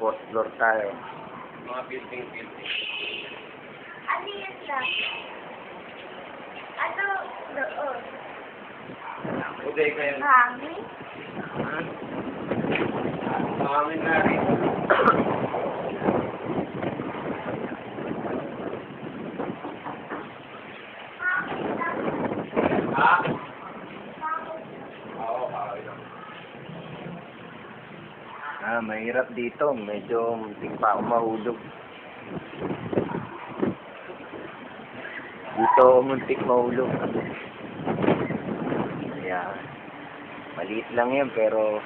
Fourth floor tayo. Mga building. Ano yan lang? Ano doon? Uday kayo. Hangin? Hangin na rin. Ha? Oo, Mahirap dito. Medyo muntik pa ako mahulog. Dito muntik mahulog. Ayan. Maliit lang yan pero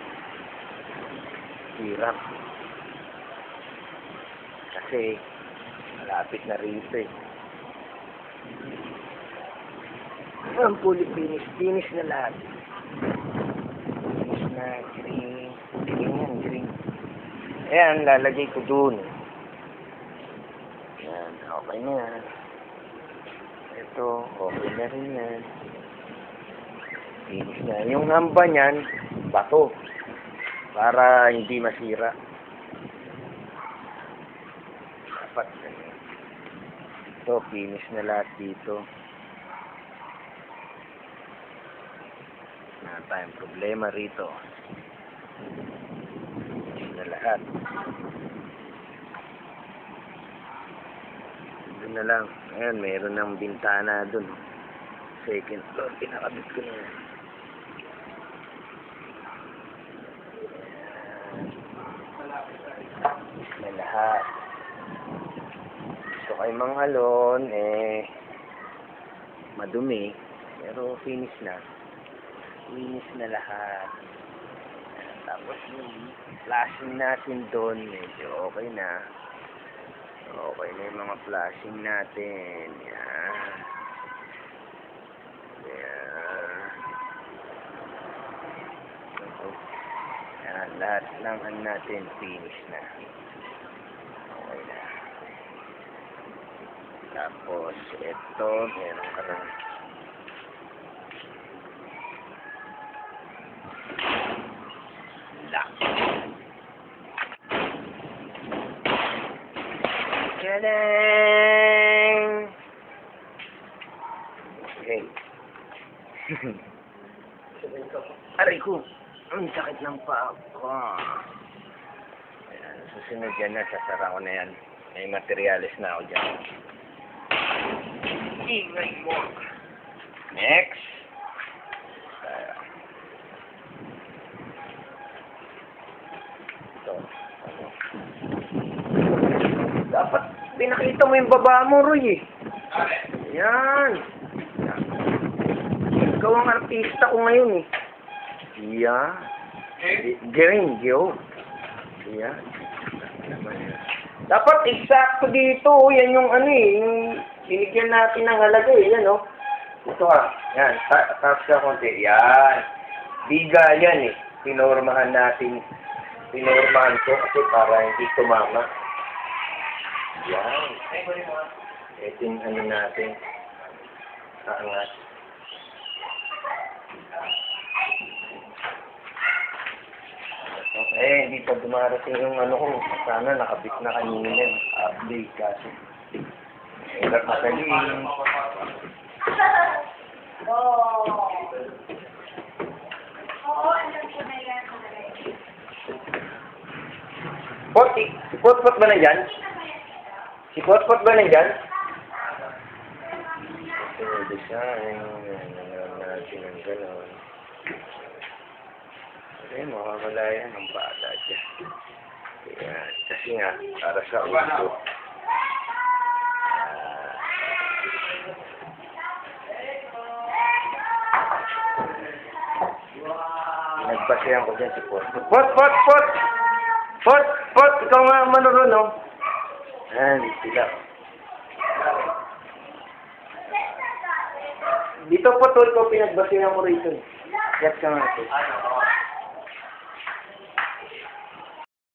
hirap. Kasi malapit na rito eh. Ayan, fully finish. Finish na lahat. Finish na. Green. Green yan, green. Ayan, lalagay ko dun. Ayan, okay na yan. Ito, okay na rin yan. Finish na. Yung hamba niyan, bato. Para hindi masira. Dapat. Ito, finish na lahat dito. Wala tayong problema rito. Finish na lahat. Doon na lang. Ayan, mayroon ng bintana doon. Second floor. Pinakabit ko na yan. Na lahat. Gusto kay manghalon, madumi. Pero finish na. Finish na lahat. Tapos yung flashing natin doon, medyo okay na. Okay na yung mga flashing natin. Yan. Yan. Yan. Lahat lang natin finish na. Okay na. Tapos, ito, meron ka lang. Lock. Tadang! Okay. Aray ko. Ang sakit ng paa ko. Ayan, susunod yan na. Sasara ko na yan. May materialis na ako dyan. Ingay mo. Next. Ito. Ano? Dapat pinakita mo yung baba mo, Roy eh. Yan. Ikaw ang artista ko ngayon eh. Yan. Green, yo. Yan. Dapat eksakto dito. Yan yung ano eh. Yung binigyan natin ng halaga eh. Yan oh. Ito ah. Yan. Tapos ka konti. Yan. Biga yan eh. Pinormahan natin. Pinormahan ko kasi para hindi tumama. Yan. Ito yung ano natin. Kaangat. Hindi pa dumarating yung ano ko. Sana nakabit na kanina yan. Update kasi. Hirap mataling. Oo, alam ko na yan. Si Potpot ba nandyan? Si Potpot ba nandyan? Ito, design. Nanonood natin ang gano'n. Makakala yan ang bata dyan. Ayan. Kasi nga, para sa ulo. Nagpasayan ko dyan si Potpot. Potpot! Ikaw nga manuro, no? Ayan, sila. Dito po, Tol, ko pinagbasayan ko rito. Yes ka nga ito.